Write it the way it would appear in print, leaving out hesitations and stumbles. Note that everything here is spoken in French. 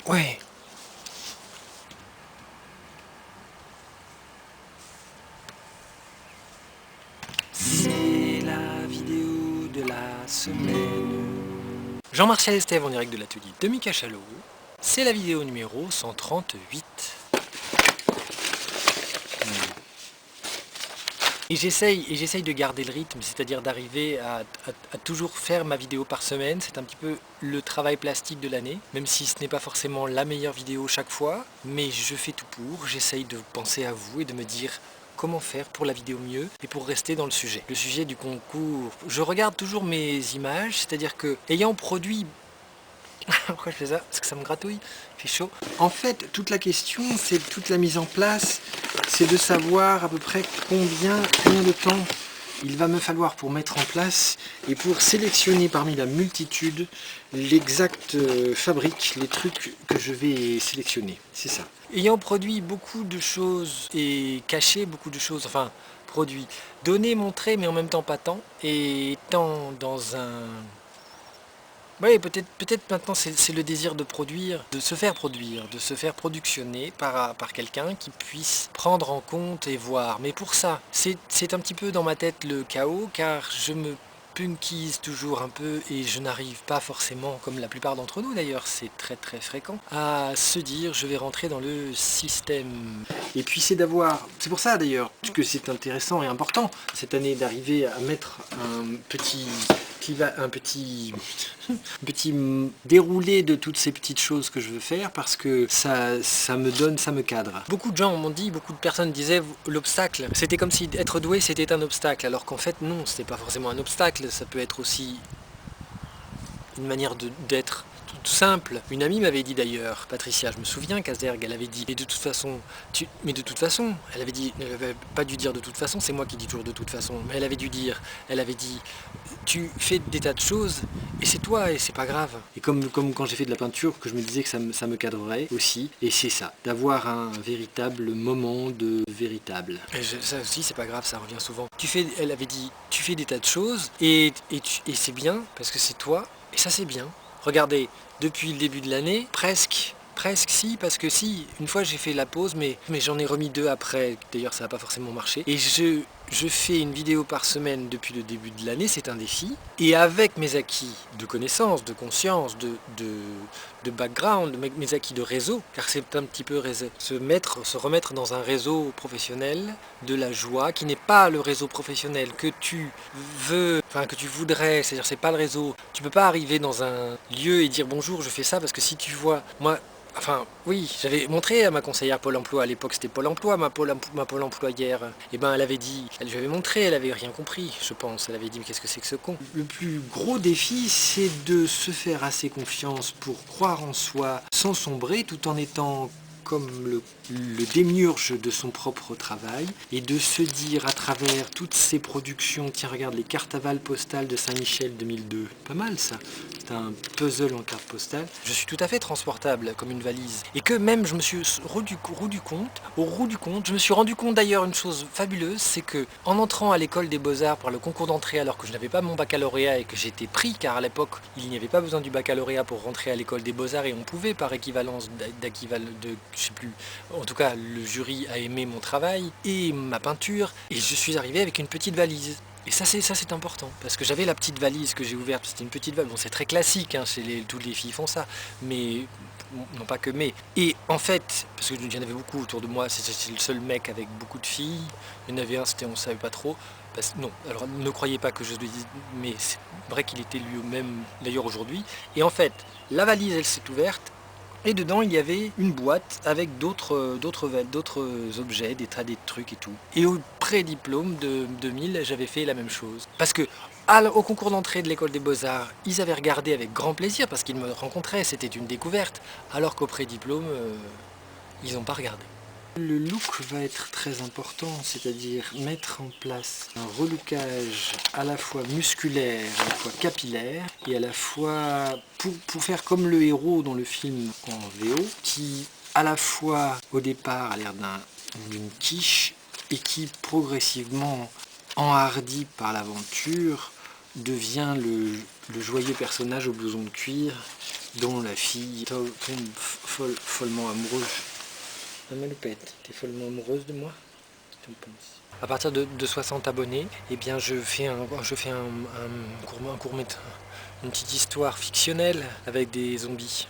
Ouais. C'est la vidéo de la semaine. Jean-Martial Estève en direct de l'atelier de Mika Chalot. C'est la vidéo numéro 138. Et j'essaye de garder le rythme, c'est-à-dire d'arriver à toujours faire ma vidéo par semaine. C'est un petit peu le travail plastique de l'année, même si ce n'est pas forcément la meilleure vidéo chaque fois, mais je fais tout pour. J'essaye de penser à vous et de me dire comment faire pour la vidéo mieux et pour rester dans le sujet du concours. Je regarde toujours mes images, c'est-à-dire que ayant produit... Pourquoi je fais ça? Parce que ça me gratouille, il fait chaud. En fait, toute la question, c'est toute la mise en place, c'est de savoir à peu près combien de temps il va me falloir pour mettre en place et pour sélectionner parmi la multitude l'exacte fabrique, les trucs que je vais sélectionner. C'est ça. Ayant produit beaucoup de choses et caché beaucoup de choses, enfin produit, donné, montré, mais en même temps pas tant, et étant dans un... Oui, peut-être maintenant c'est le désir de produire, de se faire produire, de se faire productionner par quelqu'un qui puisse prendre en compte et voir. Mais pour ça, c'est un petit peu dans ma tête le chaos, car je me punkise toujours un peu et je n'arrive pas forcément, comme la plupart d'entre nous d'ailleurs, c'est très très fréquent, à se dire je vais rentrer dans le système. Et puis c'est pour ça d'ailleurs que c'est intéressant et important cette année d'arriver à mettre un petit déroulé de toutes ces petites choses que je veux faire parce que ça me cadre. Beaucoup de gens m'ont dit, beaucoup de personnes disaient l'obstacle, c'était comme si être doué c'était un obstacle, alors qu'en fait non, c'était pas forcément un obstacle, ça peut être aussi une manière d'être tout simple. Une amie m'avait dit d'ailleurs, Patricia, je me souviens qu'Azergue, elle avait dit, mais de toute façon, elle avait pas dû dire de toute façon, c'est moi qui dis toujours de toute façon, mais elle avait dit, tu fais des tas de choses et c'est toi et c'est pas grave. Et comme quand j'ai fait de la peinture, que je me disais que ça me cadrerait aussi, et c'est ça, d'avoir un véritable moment de véritable. Ça aussi c'est pas grave, ça revient souvent. Elle avait dit, tu fais des tas de choses et c'est bien parce que c'est toi et ça c'est bien. Regardez, depuis le début de l'année, presque si, parce que si, une fois j'ai fait la pause, mais j'en ai remis 2 après, d'ailleurs ça n'a pas forcément marché. Et je fais une vidéo par semaine depuis le début de l'année, c'est un défi. Et avec mes acquis de connaissances, de conscience, de background, mes acquis de réseau, car c'est un petit peu se remettre dans un réseau professionnel de la joie, qui n'est pas le réseau professionnel que tu veux, enfin que tu voudrais, c'est-à-dire c'est pas le réseau. Tu peux pas arriver dans un lieu et dire bonjour, je fais ça, parce que si tu vois, moi, enfin, oui, j'avais montré à ma conseillère Pôle emploi, à l'époque c'était Pôle emploi, ma Pôle employère, et ben elle avait dit, je lui avais montré, elle avait rien compris, je pense, elle avait dit mais qu'est-ce que c'est que ce con. Le plus gros défi, c'est de se faire assez confiance pour croire en soi, sans sombrer, tout en étant comme le démiurge de son propre travail, et de se dire à travers toutes ces productions, tiens regarde les cartes aval postales de Saint-Michel 2002, pas mal ça, c'est un puzzle en carte postale, je suis tout à fait transportable comme une valise, et que même je me suis rendu compte, je me suis rendu compte d'ailleurs une chose fabuleuse, c'est que en entrant à l'école des Beaux-Arts par le concours d'entrée alors que je n'avais pas mon baccalauréat et que j'étais pris, car à l'époque il n'y avait pas besoin du baccalauréat pour rentrer à l'école des Beaux-Arts et on pouvait par équivalence je sais plus, en tout cas le jury a aimé mon travail et ma peinture et je suis arrivé avec une petite valise. Et ça c'est important, parce que j'avais la petite valise que j'ai ouverte, c'était une petite valise, bon c'est très classique, hein, toutes les filles font ça, mais non pas que mais. Et en fait, parce que il y en avait beaucoup autour de moi, c'était le seul mec avec beaucoup de filles, il y en avait un, on savait pas trop, non, alors ne croyez pas que je le dis, mais c'est vrai qu'il était lui-même d'ailleurs aujourd'hui, et en fait, la valise elle s'est ouverte, et dedans, il y avait une boîte avec d'autres objets, des tas de trucs et tout. Et au pré-diplôme de 2000, j'avais fait la même chose. Parce que au concours d'entrée de l'école des Beaux-Arts, ils avaient regardé avec grand plaisir parce qu'ils me rencontraient, c'était une découverte. Alors qu'au pré-diplôme, ils n'ont pas regardé. Le look va être très important, c'est-à-dire mettre en place un relookage à la fois musculaire, à la fois capillaire, et à la fois pour faire comme le héros dans le film en VO, qui à la fois au départ a l'air d'une quiche, et qui progressivement, enhardi par l'aventure, devient le joyeux personnage au blouson de cuir dont la fille tombe follement amoureuse. Ah, Maloupette, t'es follement amoureuse de moi? Tu penses? À partir de 60 abonnés, eh bien je fais un court métrage, une petite histoire fictionnelle avec des zombies.